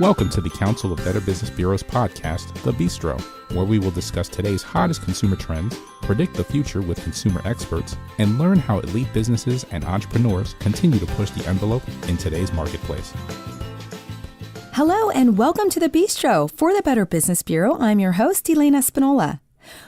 Welcome to the Council of Better Business Bureau's podcast, The Bistro, where we will discuss today's hottest consumer trends, predict the future with consumer experts, and learn how elite businesses and entrepreneurs continue to push the envelope in today's marketplace. Hello and welcome to The Bistro. For the Better Business Bureau, I'm your host, Elaine Espinola.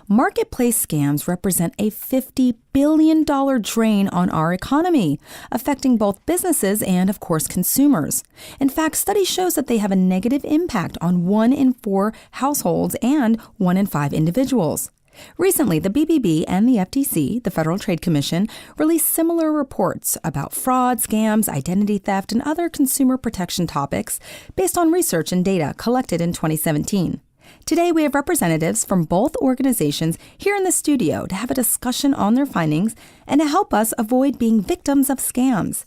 Marketplace scams represent a $50 billion drain on our economy, affecting both businesses and, of course, consumers. In fact, study shows that they have a negative impact on 1 in 4 households and 1 in 5 individuals. Recently, the BBB and the FTC, the Federal Trade Commission, released similar reports about fraud, scams, identity theft, and other consumer protection topics based on research and data collected in 2017. Today, we have representatives from both organizations here in the studio to have a discussion on their findings and to help us avoid being victims of scams.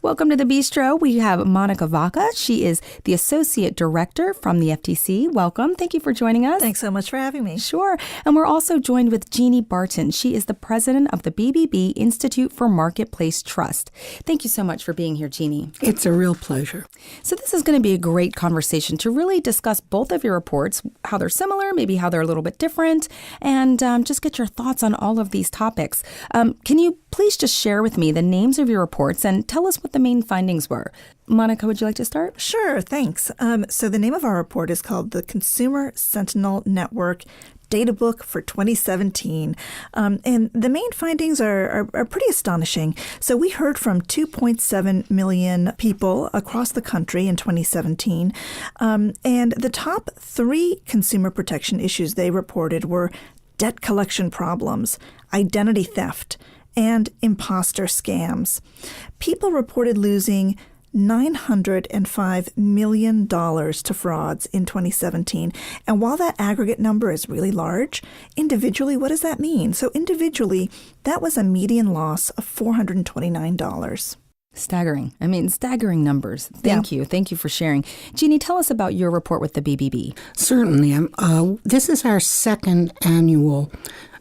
Welcome to the Bistro. We have Monica Vaca. She is the Associate Director from the FTC. Welcome. Thank you for joining us. Thanks so much for having me. Sure. And we're also joined with Jeannie Barton. She is the President of the BBB Institute for Marketplace Trust. Thank you so much for being here, Jeannie. It's a real pleasure. So this is going to be a great conversation to really discuss both of your reports, how they're similar, maybe how they're a little bit different, and just get your thoughts on all of these topics. Can you please just share with me the names of your reports and tell us what the main findings were? Monica, would you like to start? Sure, thanks. So the name of our report is called the Consumer Sentinel Network Data Book for 2017. And the main findings are pretty astonishing. So we heard from 2.7 million people across the country in 2017. And the top 3 consumer protection issues they reported were debt collection problems, identity theft, and imposter scams. People reported losing $905 million to frauds in 2017. And while that aggregate number is really large, individually, what does that mean? So individually, that was a median loss of $429. Staggering. Staggering numbers. Thank you. Thank you for sharing. Jeannie, tell us about your report with the BBB. Certainly. This is our second annual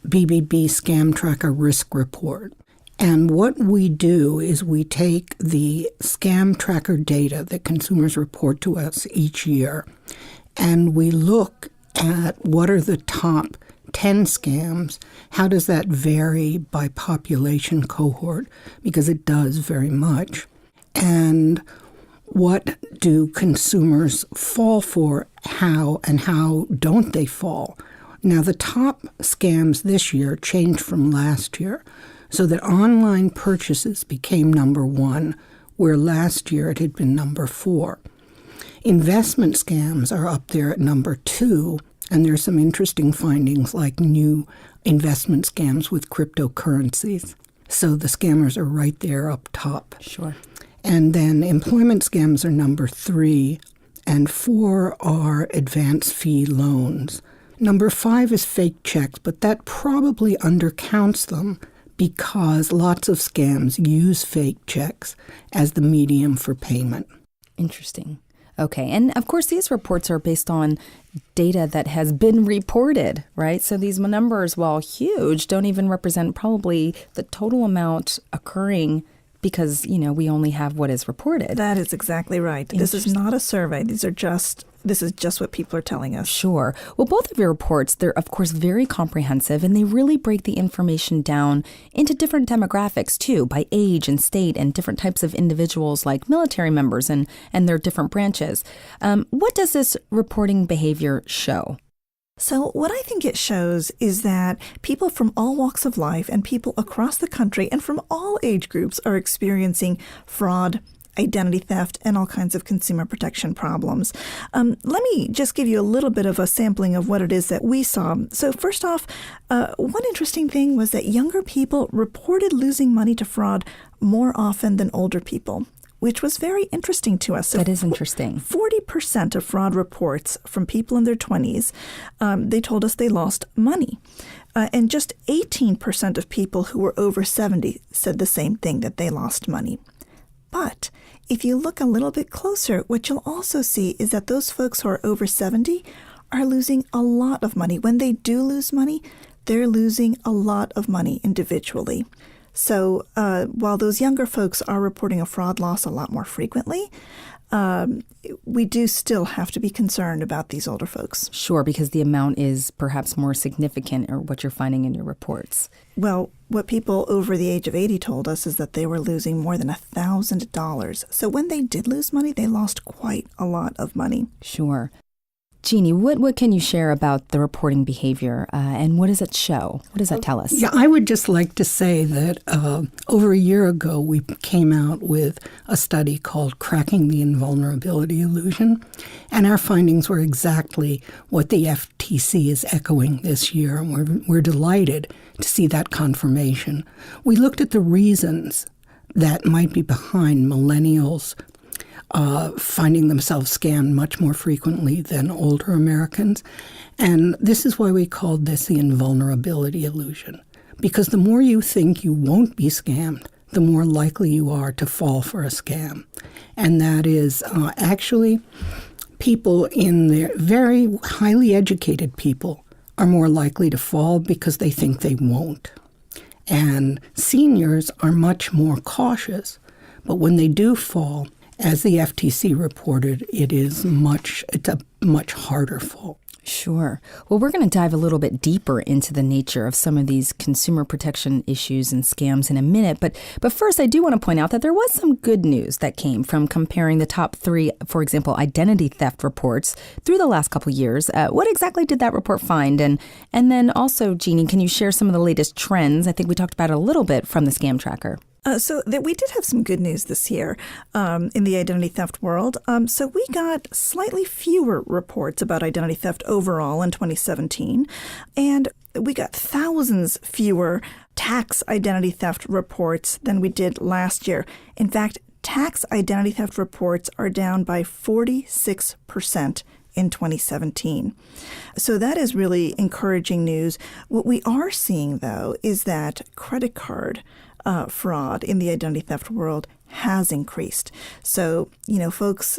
BBB Scam Tracker Risk Report. And what we do is we take the scam tracker data that consumers report to us each year, and we look at what are the top 10 scams. How does that vary by population cohort? Because it does very much. And what do consumers fall for? How and how don't they fall? Now, the top scams this year changed from last year, so that online purchases became number 1, where last year it had been number 4. Investment scams are up there at number 2, and there's some interesting findings like new investment scams with cryptocurrencies. So the scammers are right there up top. Sure. And then employment scams are number 3, and 4 are advance fee loans. Number 5 is fake checks, but that probably undercounts them because lots of scams use fake checks as the medium for payment. Interesting. Okay. And of course, these reports are based on data that has been reported, right? So these numbers, while huge, don't even represent probably the total amount occurring because, we only have what is reported. That is exactly right. This is not a survey. This is just what people are telling us. Sure. Well, both of your reports, they're, of course, very comprehensive, and they really break the information down into different demographics, too, by age and state and different types of individuals like military members and their different branches. What does this reporting behavior show? So what I think it shows is that people from all walks of life and people across the country and from all age groups are experiencing fraud, identity theft, and all kinds of consumer protection problems. Let me just give you a little bit of a sampling of what it is that we saw. So first off, one interesting thing was that younger people reported losing money to fraud more often than older people, which was very interesting to us. So that is interesting. 40% of fraud reports from people in their 20s, they told us they lost money. And just 18% of people who were over 70 said the same thing, that they lost money. But if you look a little bit closer, what you'll also see is that those folks who are over 70 are losing a lot of money. When they do lose money, they're losing a lot of money individually. So while those younger folks are reporting a fraud loss a lot more frequently, we do still have to be concerned about these older folks. Sure, because the amount is perhaps more significant, or what you're finding in your reports. Well, what people over the age of 80 told us is that they were losing more than $1,000. So when they did lose money, they lost quite a lot of money. Sure. Jeannie, what can you share about the reporting behavior, and what does it show? What does that tell us? Yeah, I would just like to say that over a year ago, we came out with a study called Cracking the Invulnerability Illusion, and our findings were exactly what the FTC is echoing this year, and we're delighted to see that confirmation. We looked at the reasons that might be behind millennials finding themselves scammed much more frequently than older Americans. And this is why we called this the invulnerability illusion. Because the more you think you won't be scammed, the more likely you are to fall for a scam. And that is actually people in their very highly educated people are more likely to fall because they think they won't. And seniors are much more cautious. But when they do fall, as the FTC reported, it's a much harder fall. Sure. Well, we're going to dive a little bit deeper into the nature of some of these consumer protection issues and scams in a minute. But first, I do want to point out that there was some good news that came from comparing the top 3, for example, identity theft reports through the last couple of years. What exactly did that report find? And then also, Jeannie, can you share some of the latest trends? I think we talked about it a little bit from the Scam Tracker. So we did have some good news this year in the identity theft world. So we got slightly fewer reports about identity theft overall in 2017, and we got thousands fewer tax identity theft reports than we did last year. In fact, tax identity theft reports are down by 46% in 2017. So that is really encouraging news. What we are seeing, though, is that credit card fraud in the identity theft world has increased. So, folks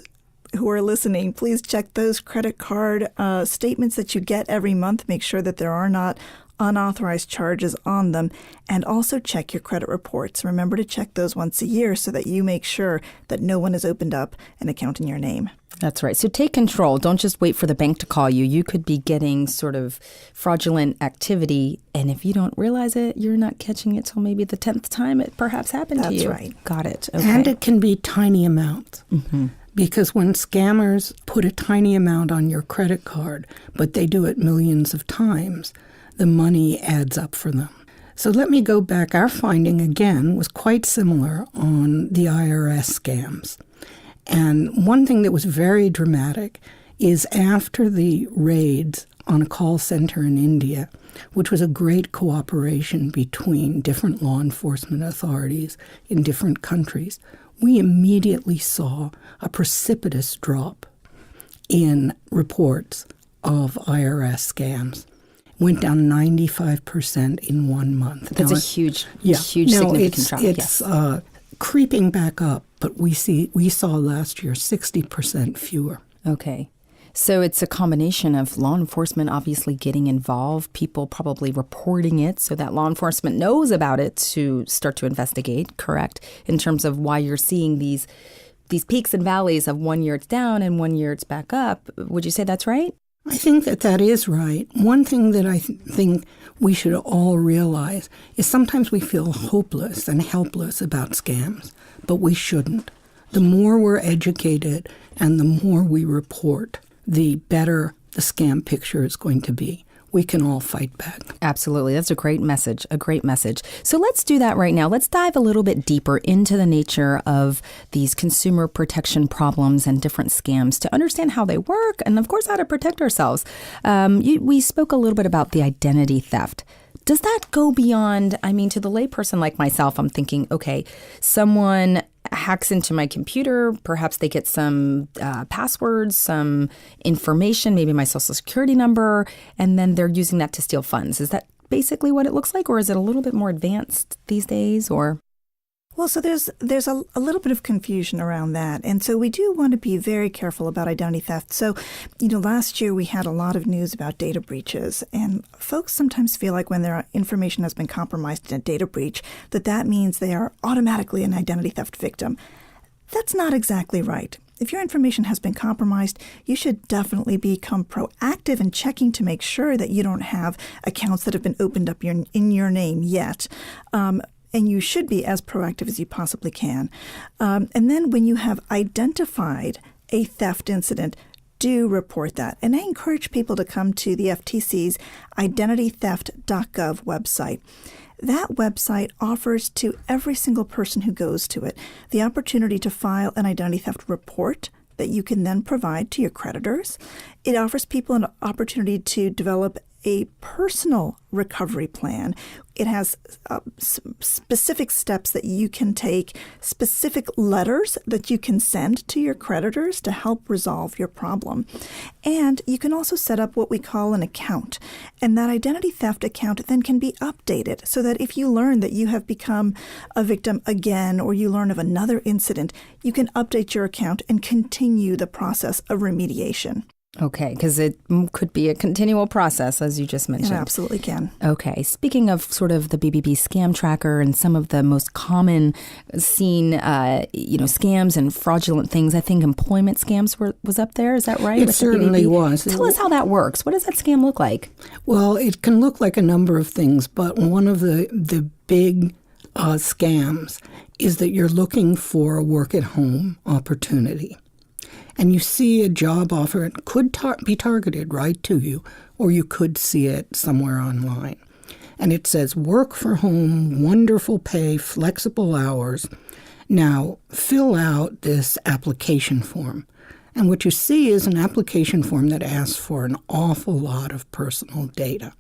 who are listening, please check those credit card statements that you get every month. Make sure that there are not unauthorized charges on them, and also check your credit reports. Remember to check those once a year so that you make sure that no one has opened up an account in your name. That's right. So take control. Don't just wait for the bank to call you. You could be getting sort of fraudulent activity, and if you don't realize it, you're not catching it till maybe the 10th time it perhaps happened to you. That's right. Got it. Okay. And it can be tiny amounts. Mm-hmm. Because when scammers put a tiny amount on your credit card, but they do it millions of times, the money adds up for them. So let me go back. Our finding, again, was quite similar on the IRS scams. And one thing that was very dramatic is after the raids on a call center in India, which was a great cooperation between different law enforcement authorities in different countries, we immediately saw a precipitous drop in reports of IRS scams. Went down 95% in 1 month. That's a huge significant drop. It's creeping back up, but we saw last year 60% fewer. Okay. So it's a combination of law enforcement obviously getting involved, people probably reporting it so that law enforcement knows about it to start to investigate, correct? In terms of why you're seeing these peaks and valleys of 1 year it's down and 1 year it's back up. Would you say that's right? I think that is right. One thing that I think we should all realize is sometimes we feel hopeless and helpless about scams, but we shouldn't. The more we're educated and the more we report, the better the scam picture is going to be. We can all fight back. Absolutely. That's a great message, So let's do that right now. Let's dive a little bit deeper into the nature of these consumer protection problems and different scams to understand how they work and, of course, how to protect ourselves. We spoke a little bit about the identity theft. Does that go beyond, to the layperson like myself, I'm thinking, okay, someone hacks into my computer, perhaps they get some passwords, some information, maybe my social security number, and then they're using that to steal funds. Is that basically what it looks like, or is it a little bit more advanced these days, or? Well, so there's a little bit of confusion around that. And so we do want to be very careful about identity theft. So, last year we had a lot of news about data breaches, and folks sometimes feel like when their information has been compromised in a data breach, that means they are automatically an identity theft victim. That's not exactly right. If your information has been compromised, you should definitely become proactive in checking to make sure that you don't have accounts that have been opened up in your name yet. And you should be as proactive as you possibly can. And then when you have identified a theft incident, do report that. And I encourage people to come to the FTC's identitytheft.gov website. That website offers to every single person who goes to it the opportunity to file an identity theft report that you can then provide to your creditors. It offers people an opportunity to develop a personal recovery plan. It has specific steps that you can take, specific letters that you can send to your creditors to help resolve your problem. And you can also set up what we call an account. And that identity theft account then can be updated so that if you learn that you have become a victim again or you learn of another incident, you can update your account and continue the process of remediation. Okay, because it could be a continual process, as you just mentioned. It absolutely can. Okay, speaking of sort of the BBB scam tracker and some of the most common seen, scams and fraudulent things, I think employment scams was up there. Is that right? It certainly was. Tell us how that works. What does that scam look like? Well, it can look like a number of things, but one of the big scams is that you're looking for a work-at-home opportunity. And you see a job offer, it could be targeted right to you, or you could see it somewhere online. And it says, work for home, wonderful pay, flexible hours. Now, fill out this application form. And what you see is an application form that asks for an awful lot of personal data.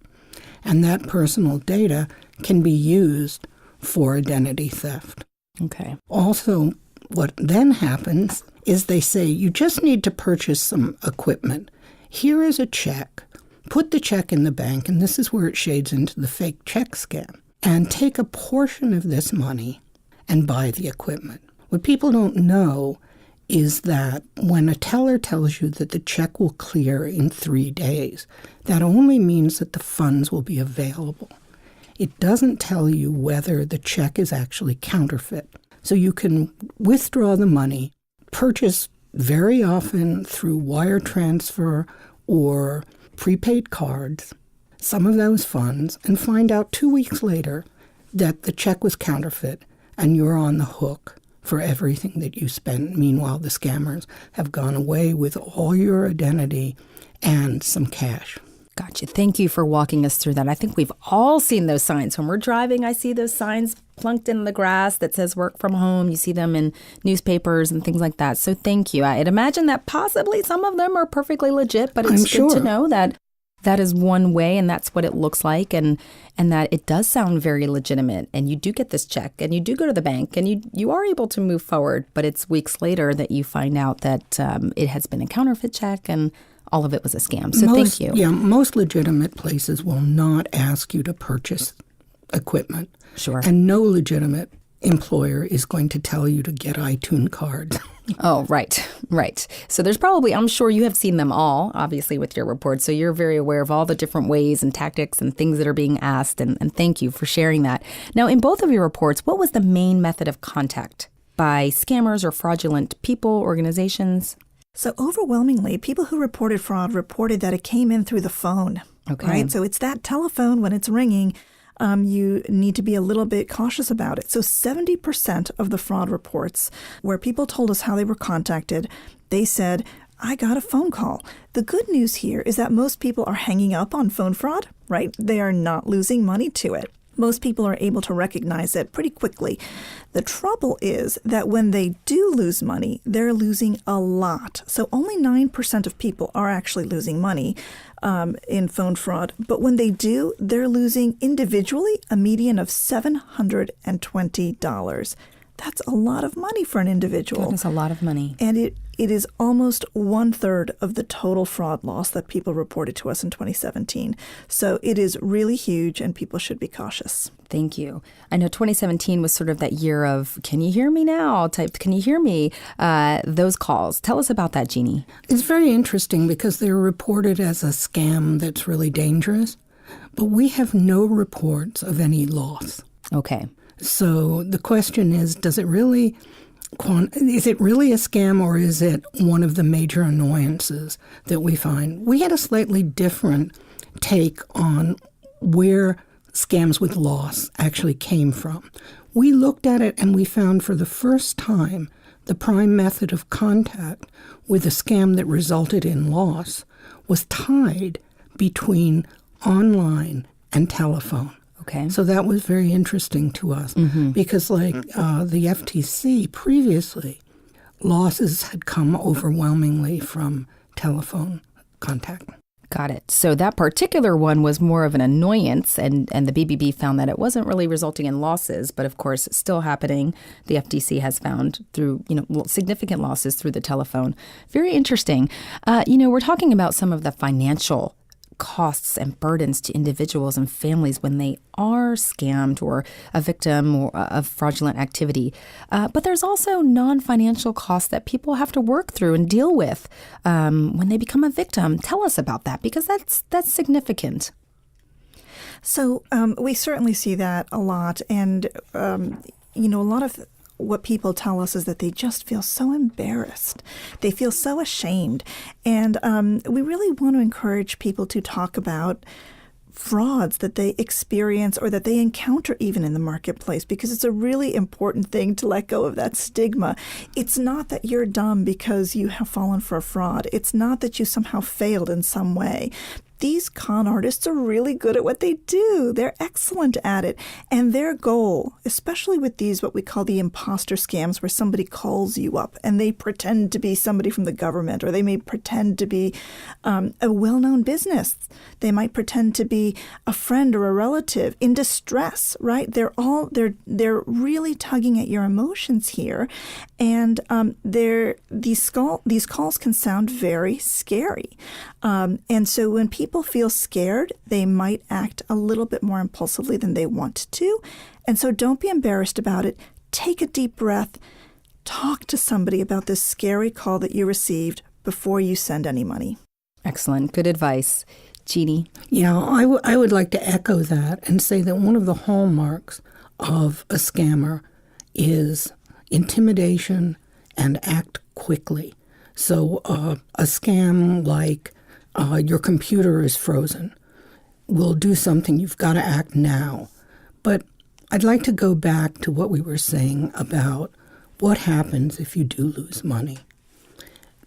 And that personal data can be used for identity theft. Okay. Also, what then happens is they say, you just need to purchase some equipment. Here is a check. Put the check in the bank, and this is where it shades into the fake check scam, and take a portion of this money and buy the equipment. What people don't know is that when a teller tells you that the check will clear in 3 days, that only means that the funds will be available. It doesn't tell you whether the check is actually counterfeit. So you can withdraw the money, purchase very often through wire transfer or prepaid cards some of those funds and find out 2 weeks later that the check was counterfeit and you're on the hook for everything that you spent. Meanwhile, the scammers have gone away with all your identity and some cash. Gotcha. Thank you for walking us through that. I think we've all seen those signs. When we're driving, I see those signs plunked in the grass that says work from home. You see them in newspapers and things like that. So thank you. I'd imagine that possibly some of them are perfectly legit, but it's good to know that that is one way and that's what it looks like and that it does sound very legitimate. And you do get this check and you do go to the bank and you are able to move forward. But it's weeks later that you find out that it has been a counterfeit check and all of it was a scam. So thank you. Yeah, most legitimate places will not ask you to purchase equipment. Sure. And no legitimate employer is going to tell you to get iTunes cards. Oh, right. So there's probably, I'm sure you have seen them all, obviously, with your report. So you're very aware of all the different ways and tactics and things that are being asked. And thank you for sharing that. Now, in both of your reports, what was the main method of contact by scammers or fraudulent people, organizations? So overwhelmingly, people who reported fraud reported that it came in through the phone. Okay. Right? So it's that telephone when it's ringing. You need to be a little bit cautious about it. So 70% of the fraud reports where people told us how they were contacted, they said, I got a phone call. The good news here is that most people are hanging up on phone fraud, right? They are not losing money to it. Most people are able to recognize it pretty quickly. The trouble is that when they do lose money, they're losing a lot. So only 9% of people are actually losing money in phone fraud. But when they do, they're losing individually a median of $720. That's a lot of money for an individual. That is a lot of money. And it is almost 1/3 of the total fraud loss that people reported to us in 2017. So it is really huge, and people should be cautious. Thank you. I know 2017 was sort of that year of, can you hear me now? Type, can you hear me? Those calls. Tell us about that, Jeannie. It's very interesting because they're reported as a scam that's really dangerous, but we have no reports of any loss. Okay. So the question is, is it really a scam, or is it one of the major annoyances that we find? We had a slightly different take on where scams with loss actually came from. We looked at it and we found for the first time the prime method of contact with a scam that resulted in loss was tied between online and telephone. Okay. So that was very interesting to us because like the FTC previously, losses had come overwhelmingly from telephone contact. Got it. So that particular one was more of an annoyance, and the BBB found that it wasn't really resulting in losses, but of course it's still happening. The FTC has found through, significant losses through the telephone. Very interesting. We're talking about some of the financial costs and burdens to individuals and families when they are scammed or a victim of fraudulent activity. But there's also non-financial costs that people have to work through and deal with when they become a victim. Tell us about that, because that's significant. So we certainly see that a lot. And, a lot of what people tell us is that they just feel so embarrassed. They feel so ashamed. And we really want to encourage people to talk about frauds that they experience or that they encounter even in the marketplace, because it's a really important thing to let go of that stigma. It's not that you're dumb because you have fallen for a fraud. It's not that you somehow failed in some way. These con artists are really good at what they do. They're excellent at it. And their goal, especially with these what we call the imposter scams, where somebody calls you up and they pretend to be somebody from the government, or they may pretend to be a well-known business. They might pretend to be a friend or a relative in distress, right? They're really tugging at your emotions here. And these calls can sound very scary. And so when people feel scared, they might act a little bit more impulsively than they want to. And so don't be embarrassed about it. Take a deep breath. Talk to somebody about this scary call that you received before you send any money. Excellent. Good advice. Jeannie? Yeah, I would like to echo that and say that one of the hallmarks of a scammer is intimidation and act quickly. So a scam like your computer is frozen will do something, you've got to act now. But I'd like to go back to what we were saying about what happens if you do lose money.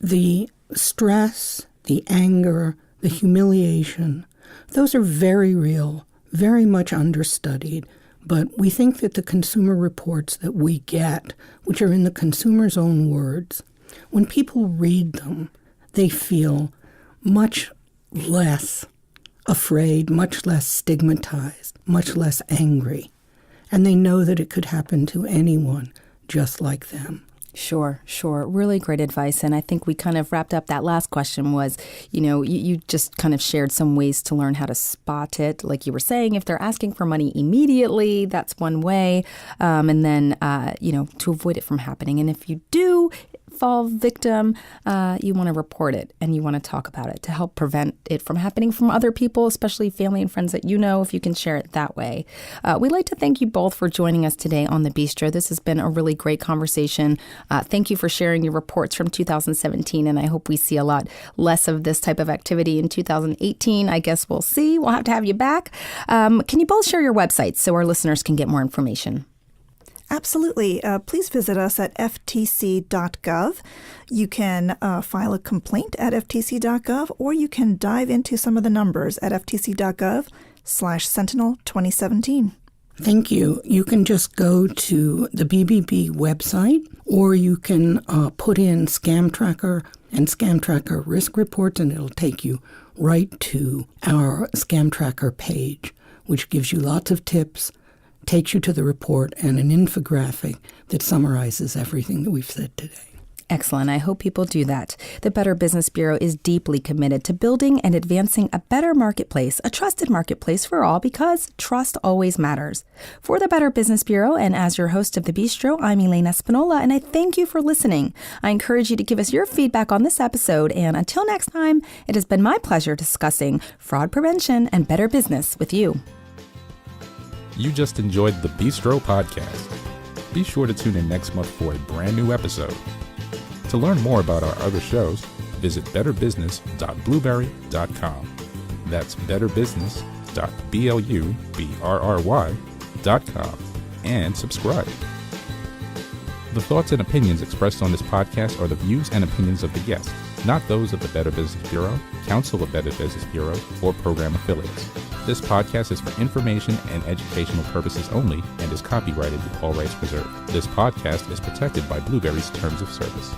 The stress, the anger, the humiliation, those are very real, very much understudied. But we think that the consumer reports that we get, which are in the consumer's own words, when people read them, they feel much less afraid, much less stigmatized, much less angry. And they know that it could happen to anyone just like them. Sure. Really great advice. And I think we kind of wrapped up that last question was, you just kind of shared some ways to learn how to spot it. Like you were saying, if they're asking for money immediately, that's one way. And then, to avoid it from happening. And if you do fall victim, you want to report it and you want to talk about it to help prevent it from happening from other people, especially family and friends that if you can share it that way. We'd like to thank you both for joining us today on The Bistro. This has been a really great conversation. Thank you for sharing your reports from 2017, and I hope we see a lot less of this type of activity in 2018. I guess we'll see. We'll have to have you back. Can you both share your websites so our listeners can get more information? Absolutely. Please visit us at ftc.gov. You can file a complaint at ftc.gov, or you can dive into some of the numbers at ftc.gov/Sentinel 2017. Thank you. You can just go to the BBB website, or you can put in Scam Tracker and Scam Tracker risk reports, and it'll take you right to our Scam Tracker page, which gives you lots of tips takes you to the report and an infographic that summarizes everything that we've said today. Excellent. I hope people do that. The Better Business Bureau is deeply committed to building and advancing a better marketplace, a trusted marketplace for all, because trust always matters. For the Better Business Bureau, and as your host of The Bistro, I'm Elaine Espinola, and I thank you for listening. I encourage you to give us your feedback on this episode, and until next time, it has been my pleasure discussing fraud prevention and better business with you. You just enjoyed the Bistro podcast. Be sure to tune in next month for a brand new episode. To learn more about our other shows, visit betterbusiness.blueberry.com. That's betterbusiness.blueberry.com and subscribe. The thoughts and opinions expressed on this podcast are the views and opinions of the guests, not those of the Better Business Bureau, Council of Better Business Bureau, or program affiliates. This podcast is for information and educational purposes only and is copyrighted with all rights reserved. This podcast is protected by Blueberry's Terms of Service.